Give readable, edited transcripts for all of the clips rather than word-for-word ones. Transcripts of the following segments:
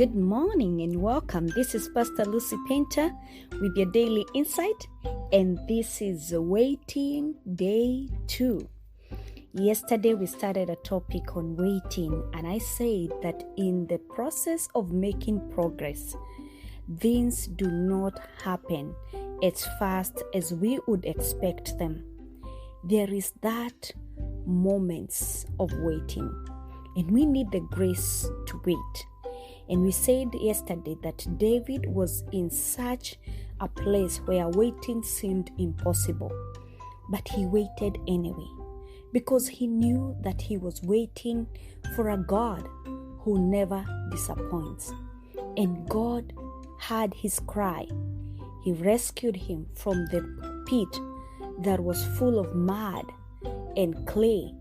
Good morning and welcome. This is Pastor Lucy Painter with your daily insight, and this is Waiting Day 2. Yesterday we started a topic on waiting, and I said that in the process of making progress, things do not happen as fast as we would expect them. There is that moments of waiting, and we need the grace to wait. And we said yesterday that David was in such a place where waiting seemed impossible. But he waited anyway, because he knew that he was waiting for a God who never disappoints. And God heard his cry. He rescued him from the pit that was full of mud and clay.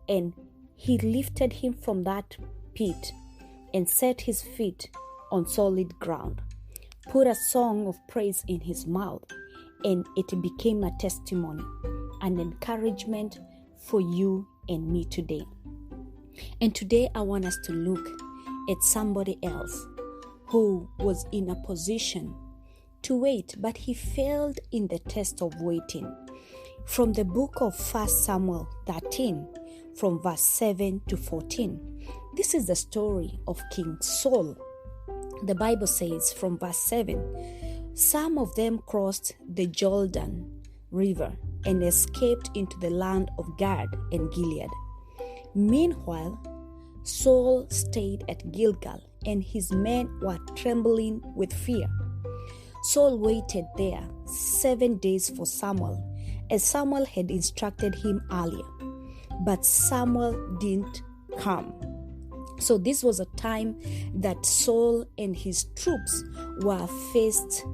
And he lifted him from that pit and set his feet on solid ground, put a song of praise in his mouth, and it became a testimony, an encouragement for you and me today. And today I want us to look at somebody else who was in a position to wait, but he failed in the test of waiting. From the book of 1 Samuel 13, from verse 7 to 14. This is the story of King Saul. The Bible says from verse 7, some of them crossed the Jordan River and escaped into the land of Gad and Gilead. Meanwhile, Saul stayed at Gilgal, and his men were trembling with fear. Saul waited there 7 days for Samuel, as Samuel had instructed him earlier. But Samuel didn't come. So this was a time that Saul and his troops were faced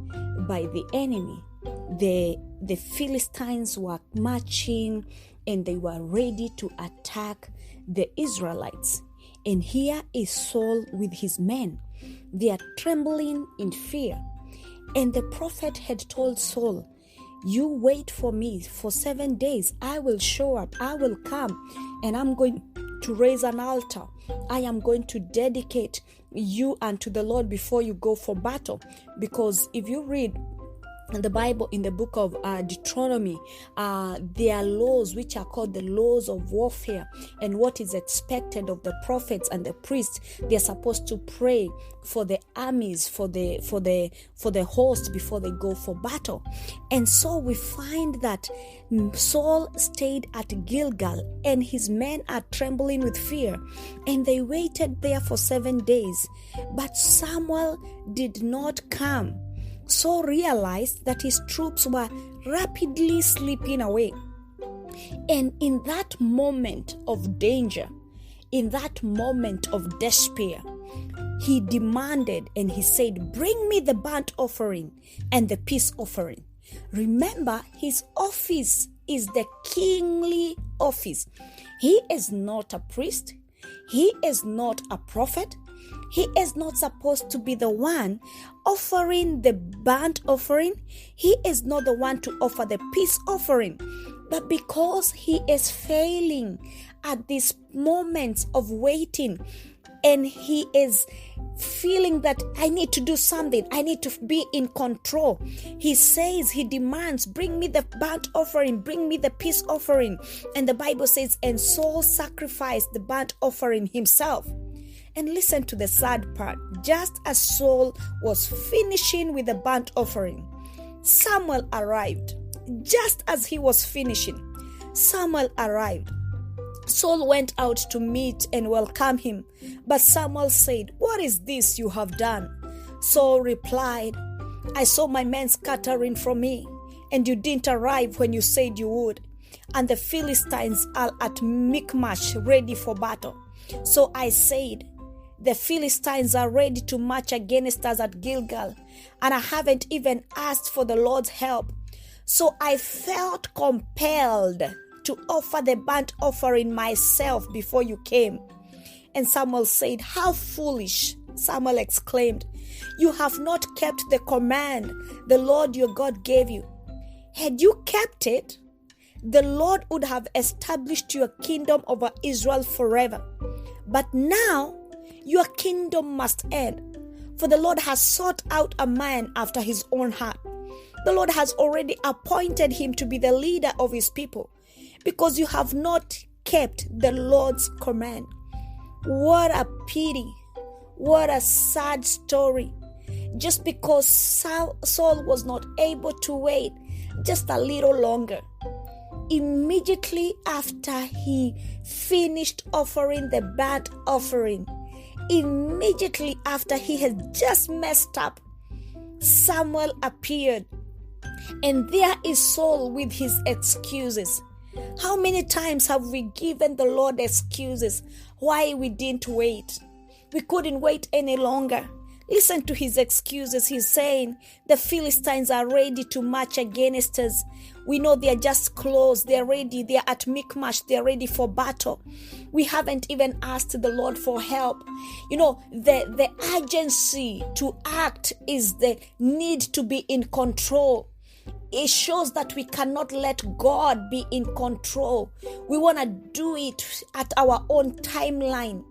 by the enemy. The Philistines were marching and they were ready to attack the Israelites. And here is Saul with his men. They are trembling in fear. And the prophet had told Saul, "You wait for me for 7 days. I will show up. I will come, and I'm going to raise an altar. I am going to dedicate you unto the Lord before you go for battle." Because if you read the Bible in the book of Deuteronomy, there are laws which are called the laws of warfare, and what is expected of the prophets and the priests. They're supposed to pray for the armies, for the host before they go for battle. And so we find that Saul stayed at Gilgal, and his men are trembling with fear, and they waited there for 7 days. But Samuel did not come. Saul realized that his troops were rapidly slipping away. And in that moment of danger, in that moment of despair, he demanded and he said, "Bring me the burnt offering and the peace offering." Remember, his office is the kingly office. He is not a priest. He is not a prophet. He is not supposed to be the one offering the burnt offering. He is not the one to offer the peace offering. But because he is failing at these moments of waiting, and he is feeling that I need to do something, I need to be in control, he says, he demands, "Bring me the burnt offering, bring me the peace offering." And the Bible says, and Saul sacrificed the burnt offering himself. And listen to the sad part. Just as Saul was finishing with the burnt offering, Samuel arrived. Just as he was finishing, Samuel arrived. Saul went out to meet and welcome him. But Samuel said, "What is this you have done?" Saul replied, "I saw my men scattering from me, and you didn't arrive when you said you would. And the Philistines are at Micmash ready for battle. So I said, the Philistines are ready to march against us at Gilgal, and I haven't even asked for the Lord's help. So I felt compelled to offer the burnt offering myself before you came." And Samuel said, "How foolish!" Samuel exclaimed. "You have not kept the command the Lord your God gave you. Had you kept it, the Lord would have established your kingdom over Israel forever. But now your kingdom must end. For the Lord has sought out a man after his own heart. The Lord has already appointed him to be the leader of his people, because you have not kept the Lord's command. What a pity. What a sad story. Just because Saul was not able to wait just a little longer. Immediately after he finished offering the burnt offering, immediately after he had just messed up, Samuel appeared. And there is Saul with his excuses. How many times have we given the Lord excuses why we didn't wait? We couldn't wait any longer. Listen to his excuses. He's saying the Philistines are ready to march against us. We know they're just close. They're ready. They're at Micmash. They're ready for battle. We haven't even asked the Lord for help. You know, the urgency to act is the need to be in control. It shows that we cannot let God be in control. We want to do it at our own timeline.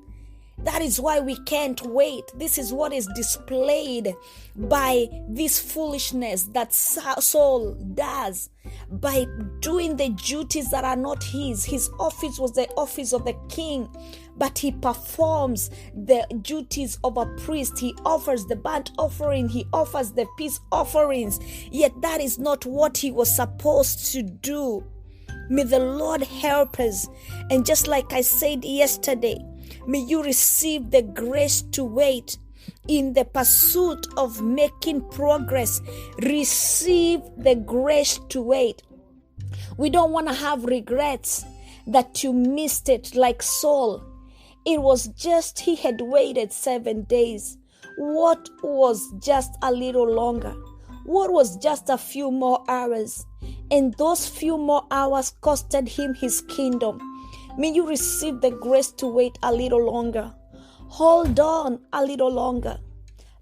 That is why we can't wait. This is what is displayed by this foolishness that Saul does by doing the duties that are not his. His office was the office of the king, but he performs the duties of a priest. He offers the burnt offering. He offers the peace offerings. Yet that is not what he was supposed to do. May the Lord help us. And just like I said yesterday, may you receive the grace to wait in the pursuit of making progress. Receive the grace to wait. We don't want to have regrets that you missed it like Saul. It was just he had waited 7 days. What was just a little longer? What was just a few more hours? And those few more hours costed him his kingdom. May you receive the grace to wait a little longer. Hold on a little longer.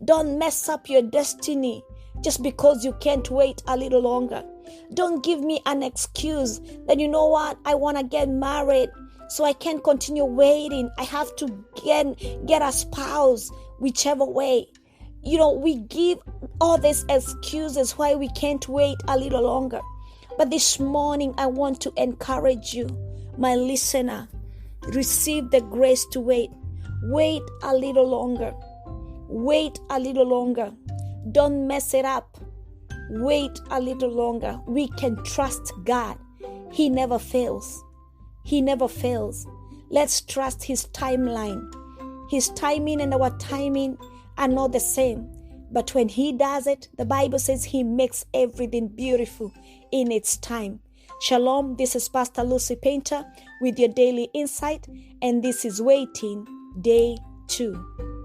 Don't mess up your destiny just because you can't wait a little longer. Don't give me an excuse that, you know what, I want to get married, so I can't continue waiting. I have to get a spouse, whichever way. You know, we give all these excuses why we can't wait a little longer. But this morning, I want to encourage you, my listener, receive the grace to wait. Wait a little longer. Wait a little longer. Don't mess it up. Wait a little longer. We can trust God. He never fails. He never fails. Let's trust His timeline. His timing and our timing are not the same. But when He does it, the Bible says He makes everything beautiful in its time. Shalom, this is Pastor Lucy Painter with your daily insight, and this is Waiting Day 2.